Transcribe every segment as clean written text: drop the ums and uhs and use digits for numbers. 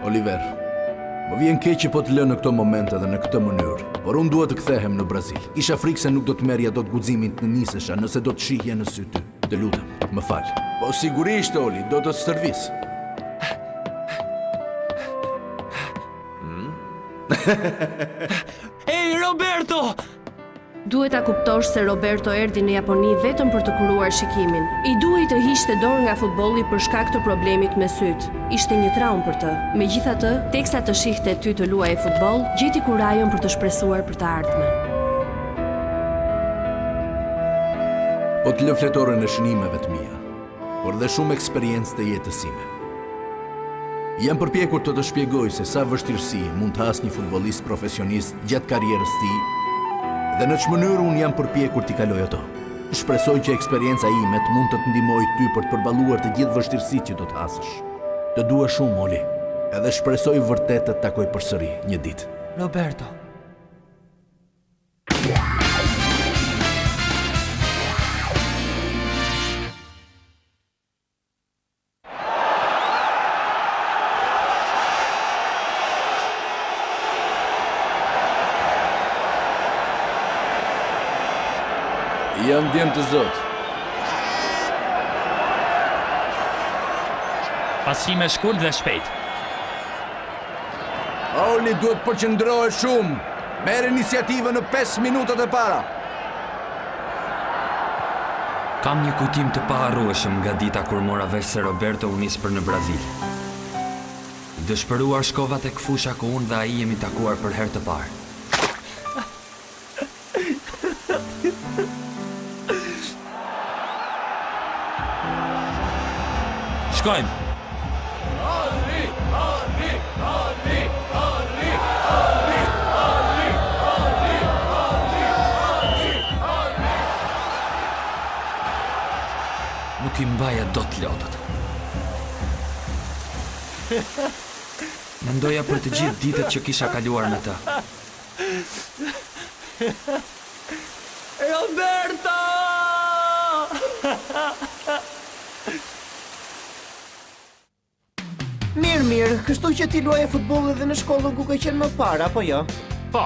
Oliver, më vjen keq që po të lë në këto momente dhe në këtë mënyrë, por unë duhet të kthehem në Brazil. Isha frikë se nuk do të merja dot guximin të nisesha nëse do të shihja në sy ty. Të lutem, më fal. Po sigurisht, Oli, do të stërvis. Hey, Roberto! Duhet ta kuptosh se Roberto erdhi në Japoni vetëm për të kuruar shikimin. I duhej të hiqte dorë nga futbolli për shkak të problemit me syt. Ishte një traumë për të. Megjithatë, teksa të shihte ty të luajë futboll, gjeti kurajën për të shpresuar për të ardhmen. Po të lë fletore në shënimeve të mia, por dhe shumë eksperiencë të jetës sime. Jam përpjekur të shpjegoj se sa vështirësi mund të has një futbollist profesionist gjatë karrierës tij, dhe në ç'më mënyrë unë jam përpjekur t'i kaloj ato. Shpresoj që eksperienca ime të mund të të ndihmojë ty për të përballuar të gjithë vështirësitë që do të hasësh. Të dua shumë, Oli, edhe shpresoj vërtet të të takoj përsëri një ditë. Roberto. Jam djem të zot. Pasime shkurt dhe shpejt. Oli duhet përqendrohet shumë. Merr iniciativën në 5 minutat e para. Kam një kujtim të paharrueshëm nga dita kur mora vesh se Roberto u nis për në Brazil. Dëshpëruar shkova tek fusha ku unë dhe ai jemi takuar për herë të parë. Shkojmë! Nuk I mbaja dot lotët. Mendoja për të gjithë ditët që kisha kaluar me të. Roberto! Mirë, kështu që ti luaje futboll edhe në shkollën ku ke qenë më parë, apo jo? Po,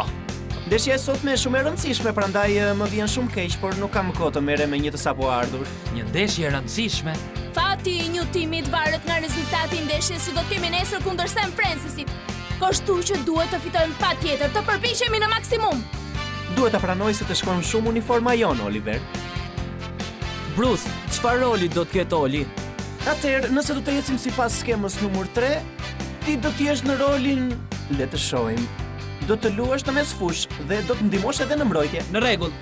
Ndeshja e sotme është shumë e rëndësishme, prandaj më vjen shumë keq, por nuk kam kohë të merrem me një të sapo ardhur. një ndeshje e rëndësishme. Fati I një timit varet nga rezultati I ndeshjes që do të kemi nesër kundër San Francisip. Kështu që duhet të fitojmë patjetër, të përpiqemi në maksimum. Duhet ta pranoj se të shkon shumë uniforma jon, Oliver. Bruce, çfarë roli do të ketë Oli? Atëherë, nëse do të ecim sipas skemës numër 3, ti do të jesh në rolin, le të shohim, do të luash në mes fush dhe do të ndihmosh edhe në mbrojtje. Në rregull.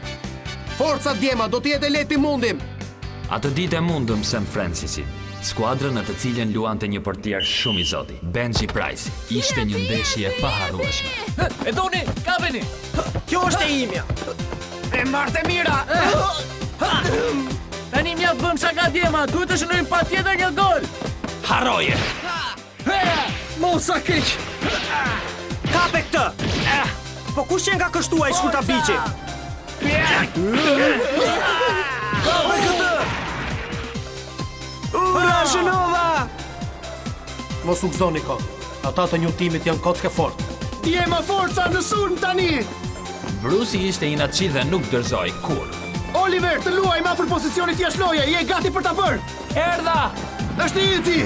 Forca djema, do të jetë lehtë mundim. Atë ditë e mundëm San Francisi, skuadrën në të cilën luante një portier shumë I zoti, Benji Price. Ishte një ndeshje e paharrueshme. E doni, kapeni! Kjo është e imja. E marrë mira. Tani mja bëm shaka djema, duhet të shënojmë patjetër një gol! Harroje! Mosa keq. Kape këtë. Po kush që nga kështuaj shkuta biçi? Kape këtë. mos u gëzoni ko. Ata të një timit janë kocke fort. Djema forca në sulm tani! Brusi ishte inatçi dhe nuk dërzoi kur. Oliver, të luaj afër pozicionit jashtë loje, je gati për ta bërë! Erdha! Është i ti!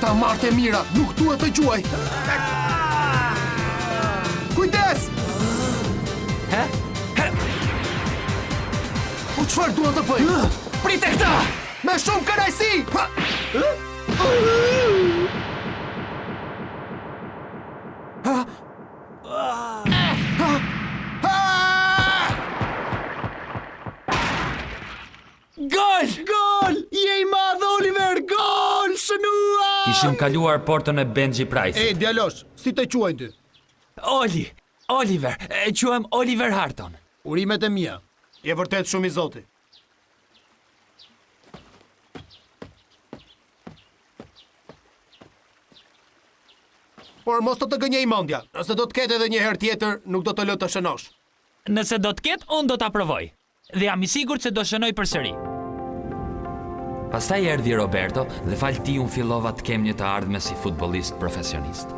Ta marrë e mira, nuk duhet të gjuaj. Kujdes! Po çfarë duhet të bëj? Prit e këta! Me shumë kënaqësi! Gol! Gol! Je i madh, Oliver! Gol! Shënua! Kishim kaluar portën e Benji Price. E, djalosh, si të quaj ty? Oliver, e quhem Oliver Harton. Urimet e mia. Je vërtet shumë i zoti. Por mos të gënjej mendja. Nëse do të ketë edhe një herë tjetër, nuk do të lë të shënosh. Nëse do të ketë, unë do ta provoj. Dhe jam i sigurt se do shënoj përsëri. Pastaj erdhi Roberto dhe fal ti unë fillova të kem një të ardhme si futbollist profesionist.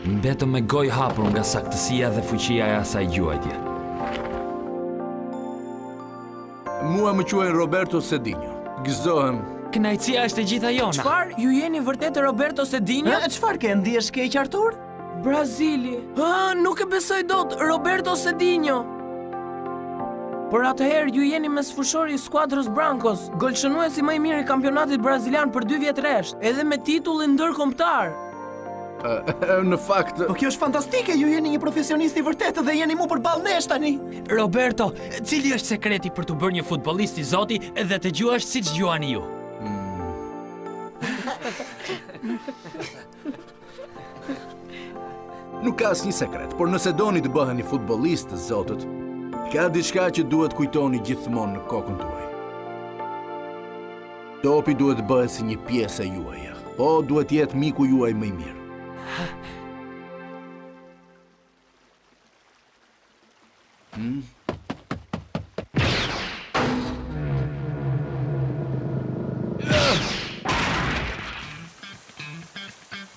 Mbetëm me gojë hapur nga saktësia dhe fuqia e asaj gjuajtje. Mua më quajnë Roberto Cedinho. Gëzohem. Kënaqësia është e gjitha jona. Çfarë? Ju jeni vërtet Roberto Cedinho? Çfarë ke, ndihesh keq, Artur? Brazili. Nuk e besoj dot, Roberto Cedinho. Por atëherë ju jeni mes fushori i skuadrës Brancos, golshënuesi më i mirë i kampionatit brazilian për 2 vjet rresht, edhe me titullin ndërkombëtar. Në fakt... Po kjo është fantastike, ju jeni një profesionist i vërtetë dhe jeni mu përballë nesh tani. Roberto, cili është sekreti për të bërë një futbollist i zoti dhe të gjuash siç gjuani ju? Nuk ka asnjë sekret, por nëse doni të bëheni futbollist të zotët, ka diçka që duhet kujtoni gjithmonë në kokën tuaj. Topi duhet bëhet si një pjesë e juaj, po duhet jetë miku juaj më i mirë.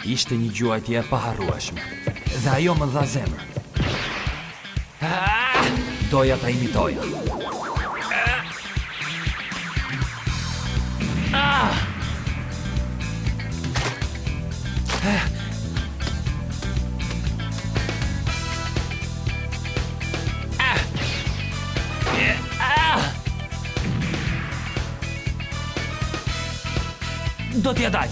Ishte një gjuajtje e paharrueshme, dhe ajo më dha zemër. Doja ta imitoja. Do t'ja dal.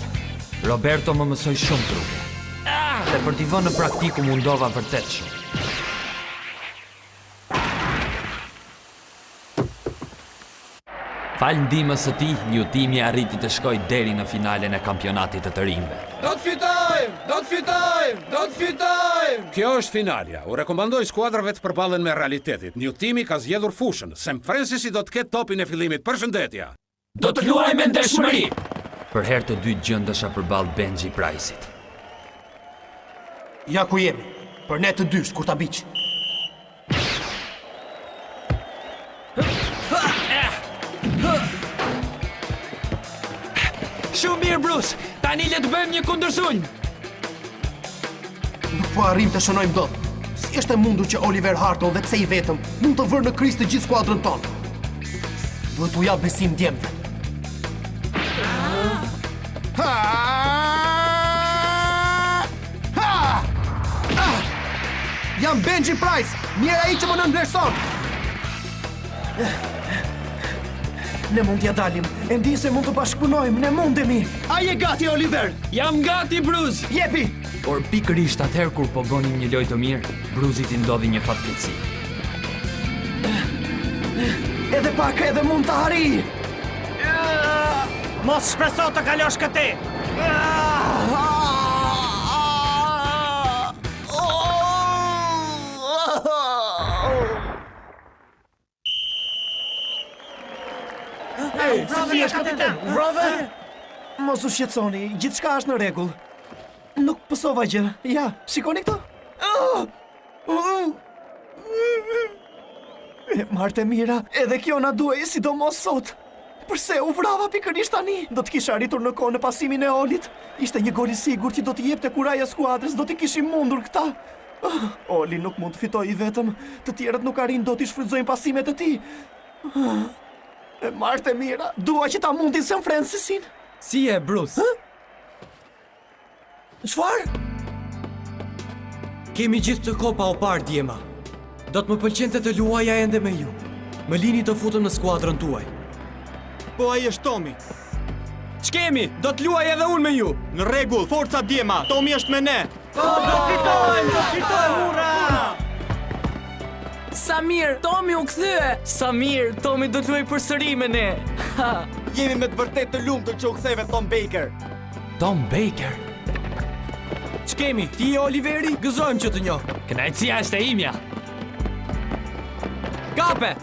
Roberto më mësoi shumë truke. Dhe për t'i vënë në praktikë u mundova vërtet shumë. Fal ndihmës së tij, Ljutimi arriti të shkojë deri në finalen e kampionatit të rinjve. Do të fitojmë! Do të fitojmë! Do të fitojmë! Kjo është finalja. U rekomandoj skuadrave të përballen me realitetit. Njutimi ka zgjedhur fushën. St. Francis do të ketë topin e fillimit. Përshëndetje. Do të luajmë me ndershmëri. Për herë të dytë gjendesha përballë Benji Price-it. Ja ku jemi. Për ne të dysh, kur ta biq. Shumë mirë, Bruce. Tani le të bëjmë një kundërsulm. Nuk po arrim të shënojmë dot. Si është e mundur që Oliver Harton dhe pse i vetëm mund të vërë në kriz të gjithë skuadrën tonë? Duhet u jap besim djemve. Jam Benji Price, njëra i që më nëndërson. Ne mund t'ja dalim, e ndi se mund të bashkëpunojmë, ne mundemi. A je gati, Oliver? Jam gati, Bruce. Jepi! Por pikërisht atëherë kur po bënim një lojë të mirë, Bruzit i ndodhi një fatkeqësi. Edhe pak edhe mund të harri. Mos shpreso të kalosh këtej. Bravo, kapiten! Bravo! Mos u shqetësoni, gjithçka është në rregull. Nuk pësova gjë. Ja, shikoni këto? Martë e mira, edhe kjo na duhej sidomos sot. Përse u vrava pikërisht tani? Do të kisha arritur në kohë në pasimin e Olit. Ishte një gol i sigurt që do t'i jepte kuraja skuadrës, do t'i kishim mundur këta. Oli nuk mund të fitojë vetëm, të tjerët nuk arrin dot t'i shfrytëzojnë pasimet e tij. Martë e mira, dua që ta mundin St. Francisin. Si e, Bruce? Çfarë? Kemi gjithë të kopa o parë, djema. Do të më pëlqente të luaja ende me ju. Më lini të futem në skuadrën tuaj. Po ai është Tomi. Ç'kemi? Do të luaj edhe unë me ju. Në rregull, forca djema. Tomi është me ne. Do fitojmë, ura! Samir, Tomi u kthye. Samir, Tomi do të luajë përsëri me ne. Jemi me të vërtet të lumtur që u ktheve Tom Baker. Tom Baker? Ç'kemi? Ti e Oliveri? Gëzojmë që të njoh. Kënaqësia është e imja. Kape!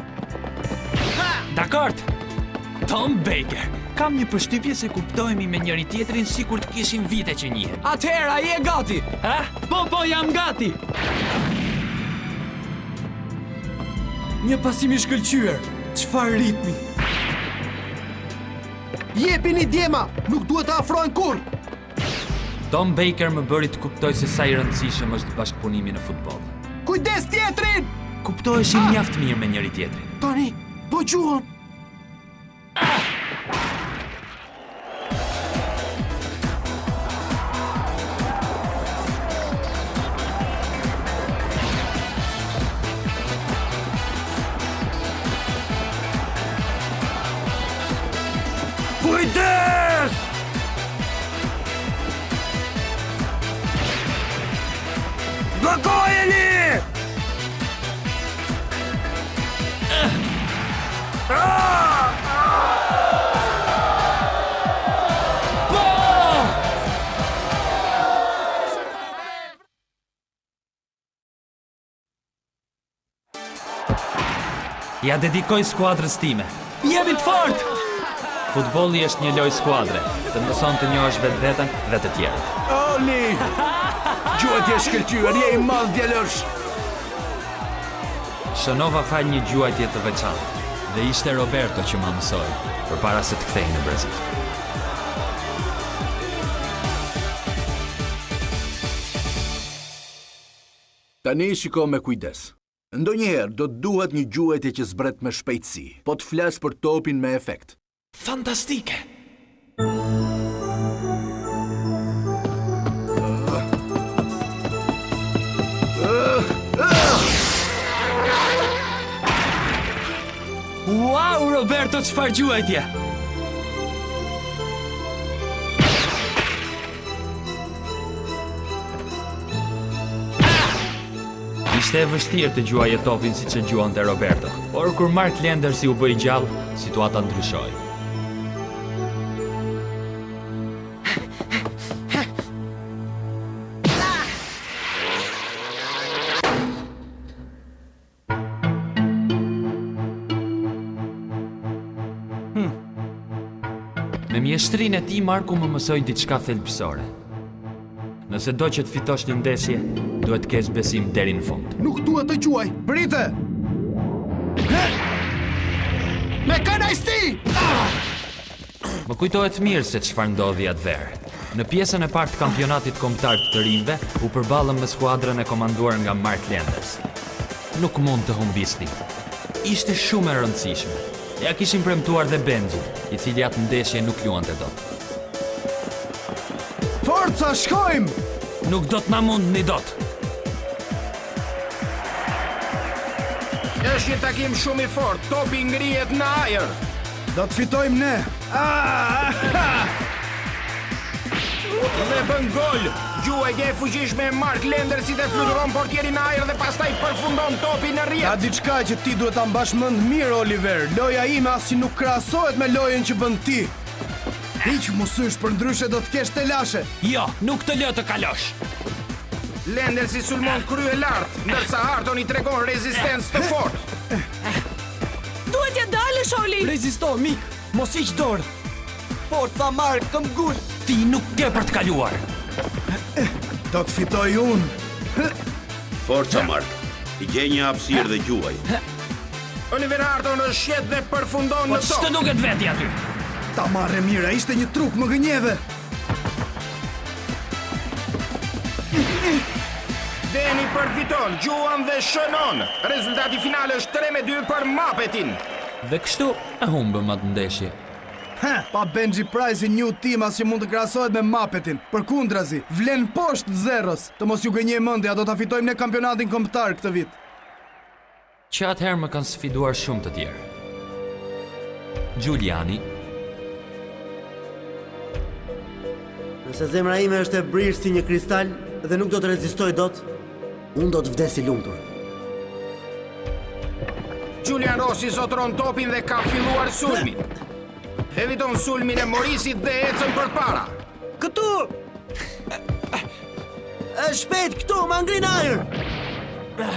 Dakord. Tom Baker. Kam një përshtypje se kuptojmë me njëri tjetrin sikur të kishim vite që njihen. Atëherë, ai e gati. Ha? Po, jam gati. Një pasim i shkëlqyer. Çfarë ritmi? Jepini djema, nuk duhet të afrojnë kurrë. Tom Baker më bëri të kuptoj se sa i rëndësishëm është bashkëpunimi në futboll. Kujdes tjetrin! Kuptoheshim mjaft mirë me njëri tjetrin. Tani, po gjuhon. Kujdes! Blokojeni! Ja dedikoj skuadrës time. Jemi të fortë! Futbolli është një lojë skuadre, të mëson të njohësh vetveten dhe të tjerët. Oli! Gjuhët je shkëlqyer, je i madh djalësh. Shënova fal një gjuajtje të veçantë dhe ishte Roberto që ma mësoi përpara se të kthehej në Brazil. Tani shiko me kujdes. Ndonjëherë do të duhet një gjuajtje që zbret me shpejtësi, po të flas për topin me efekt. Fantastike! Wow, Roberto, çfarë gjuajtje! Ishte e vështirë të gjuaje topin si që gjuante Roberto, por kur Mark Lendersi u bëi gjallë, situata ndryshoi. Me mjeshtrinë e tij Marku më mësoi diçka thelbësore. Nëse do që të fitosh një ndeshje, duhet të kesh besim deri në fund. Nuk duhet të gjuaj. Brite! Me kanajsti! Më kujtohet mirë se çfarë ndodhi atëherë. Në pjesën e parë të kampionatit kombëtar të rinjve, u përballëm me skuadrën e komanduar nga Mark Lenders. Nuk mund të humbisnim. Ishte shumë e rëndësishme. Ja kishim premtuar dhe Benji, i cili atë ndeshje nuk luante dot. Forca, shkojmë! Nuk do të na mundni dot. Është një takim shumë i fortë, topi ngrihet në ajër. Do të fitojmë ne. Dhe bën gol. Gjuajtja e fuqishme e Mark Lendersit e fluturon portierin në ajër dhe pastaj përfundon topin në rrjet. Ka diçka që ti duhet ta mbash mend mirë, Oliver. Loja ime as nuk krahasohet me lojën që bën ti. Hiq mosysh, për ndryshe do të kesh telashe. Jo, nuk të lë të kalosh. Lendersi sulmon krye lart, ndërsa Harton i tregon rezistencë të fortë. Duhet ja dalësh, Oli! Rezisto, mik! Mos iq dorë. Forca Mark, këm gull. Ti nuk ke për të kaluar. Do të fitoj unë. Forca Mark, i gjej një hapësirë dhe gjuaj. Oliver Harton është shet dhe përfundon Po në tokë. ç'të duket veti aty? Ta marrë mira, ishte një truk më gënjeve. Deni përfiton, gjuan dhe shënon. Rezultati final është 3-2 për Mappetin. Dhe kështu e humbëm atë ndeshje. Pa Benji Price i një tim as që mund të krahasohet me Mappetin. Përkundrazi, vlen poshtë zeros. Të mos ju gënjej mendja, do ta fitojmë ne kampionatin kombëtar këtë vit. Që atëherë më kanë sfiduar shumë të tjerë. Giuliani, nëse zemra ime është e brirë si një kristal dhe nuk do të rezistoj dot, unë do të vdes i lumtur. Julian Rossi zotron topin dhe ka filluar sulmin. Eviton sulmin e Morisit dhe ecën përpara. Këtu! Shpejt këtu, më ngrin ajër!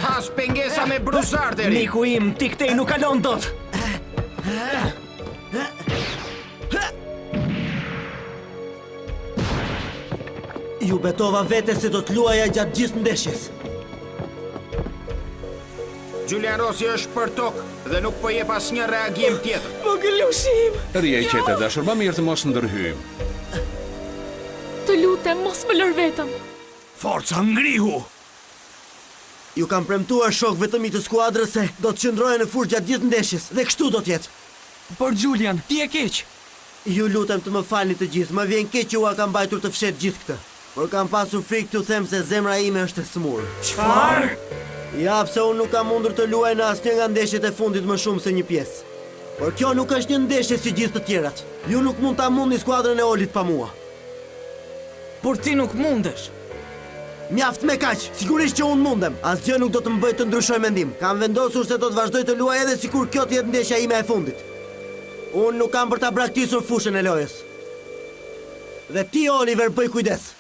Has pengesa me bruzarderi. Miku im, ti këtej nuk kalon dot. Ju betova vete se do të luaja gjatë gjithë ndeshjes. Julian Rossi është për tokë dhe nuk po jep asnjë reagim tjetër. Më gëlushim. Rije i qete dashur, më mirë të mos ndërhyjmë. Të lutem, mos më lër vetëm. Forca ngrihu! Ju kam premtuar shokëve të mi të skuadrës se do të qëndroje në furrë gjatë gjithë ndeshjes dhe kështu do të jetë. Por Julian, ti e keq. Ju lutem të më falni të gjithë, më vjen keq që ua kam mbajtur të fshet gjithë këtë. Por kam pasur frikë t'ju them se zemra ime është e smurë. Çfarë? Ja, pse unë nuk kam mundur të luaj në asnjë nga ndeshjet e fundit më shumë se një pjesë. Por kjo nuk është një ndeshje si gjithë të tjerat. Ju nuk mund ta mundni skuadrën e Olit pa mua. Por ti nuk mundesh. Mjaft me kaq, sigurisht që unë mundem. Asgjë nuk do të më bëjë të ndryshoj mendim. Kam vendosur se do të vazhdoj të luaj edhe sikur kjo të jetë ndeshja ime e fundit. Unë nuk kam për ta braktisur fushën e lojës. Dhe ti, Oliver, bëj kujdes.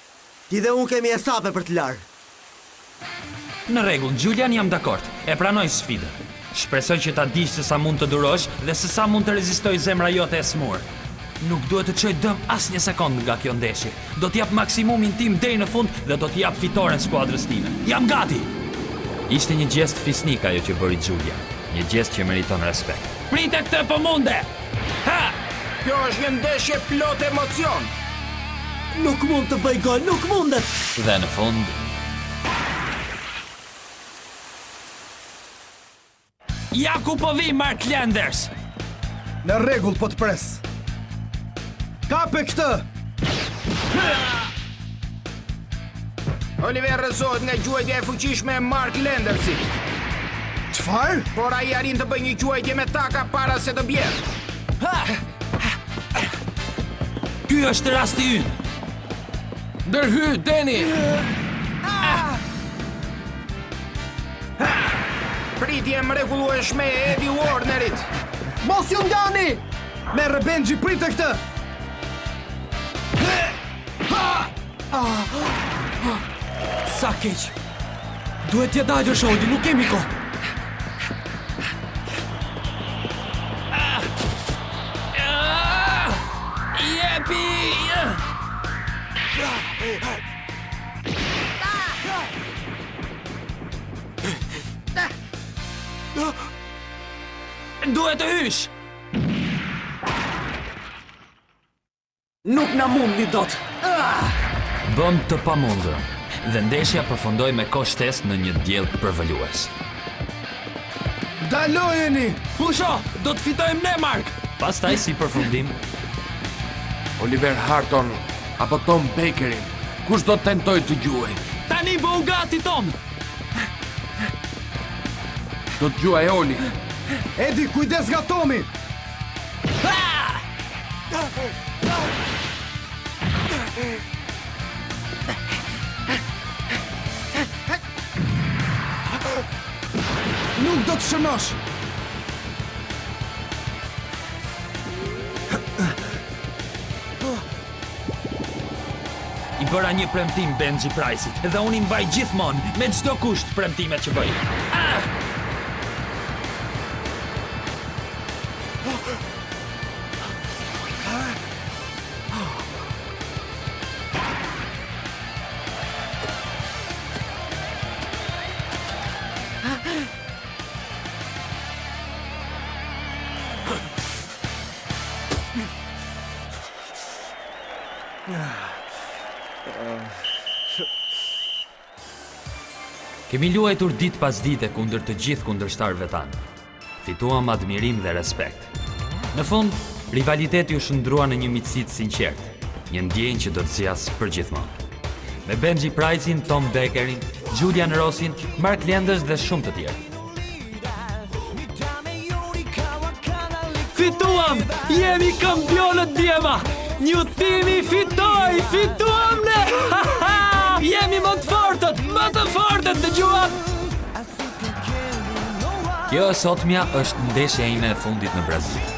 Ti dhe unë kemi esape për të larë. në rregull, Julian, jam dakord. E pranoj sfidën. Shpresoj që ta dish se sa mund të durosh dhe se sa mund të rezistoj zemra jote e smur. Nuk duhet të çoj dëm as një sekond nga kjo ndeshje. Do t'jap maksimumin tim deri në fund dhe do t'jap fitoren skuadrës time. Jam gati! Ishte një gjest fisnik ajo që bëri Julia. Një gjest që meriton respekt. Prite këtë po munde! Ha! Kjo është një ndeshje plot emocion. Nuk mund të bëj gol, nuk mundet! Dhe në fund... Ja ku po vi Mark Landers! Në rregull, po të pres. Kape këtë! Oliver rrëzohet nga gjuajtja e fuqishme e Mark Landersit. Çfarë? Por ai arrin të bëjë një gjuajtje me taka para se të bjerë. Ky është rasti ynë. Ndërhy, Deni! Pritje mrekullueshme e Eddie Warnerit. Mos ju ngani! Merre Benji, pritë këtë! Sa keq! Duhet t'ja dalë Shodi, nuk kemi kohë. Jepi! Duhet të hysh! Nuk na mundi dot. Bëm të pamundër dhe ndeshja përfundoi me kohë shtesë në një diell përvolues. Dalojeni! Pusho, do të fitojmë ne, Mark! Pastaj si përfundim, Oliver Harton apo Tom Bakerin. Kush do të tentoj të gjuaj? Tani bëu gati, Tom! Do të gjuaj Oli. Edi, kujdes nga Tomi! Nuk do të shënosh! I bëra një premtim Benji Price-it dhe unë i mbaj gjithmonë me çdo kusht premtimet që bëj. Kemi luajtur ditë pas dite kundër të gjithë kundërshtarëve tanë. Fituam admirim dhe respekt. Në fund, rivaliteti u shndrua në një miqësi të sinqertë, një ndjenjë që do të zjas përgjithmonë. Me Benji Pricein, Tom Beckerin, Julian Rossin, Mark Lenders dhe shumë të tjerë. Fituam! Jemi kampionët djema! Një timi fituam ne! Jemi më të fortët, dëgjuat! Kjo e sotmja është ndeshja ime e fundit në Brazil.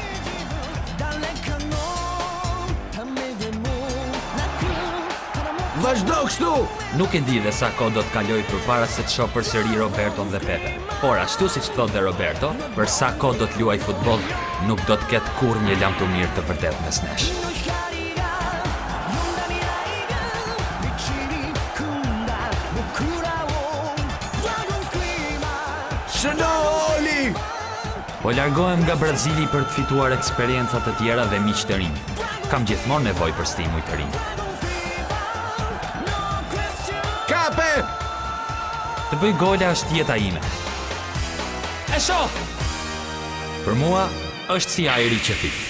Vazhdo kështu! Nuk e di dhe sa kohë do të kaloj përpara se të shoh përsëri Roberton dhe Pepe. Por ashtu siç thot dhe Roberto, për sa kohë do të luaj futboll, nuk do të ketë kurrë një lamtumir të vërtet mes nesh. Shënoli! Po largohem nga Brazili për të fituar eksperienca të tjera dhe miq të rinj. Kam gjithmonë nevojë për stimuj të rinj. Kape! Të bëj gola është jeta ime. E shoh! Për mua, është si ajri që fik.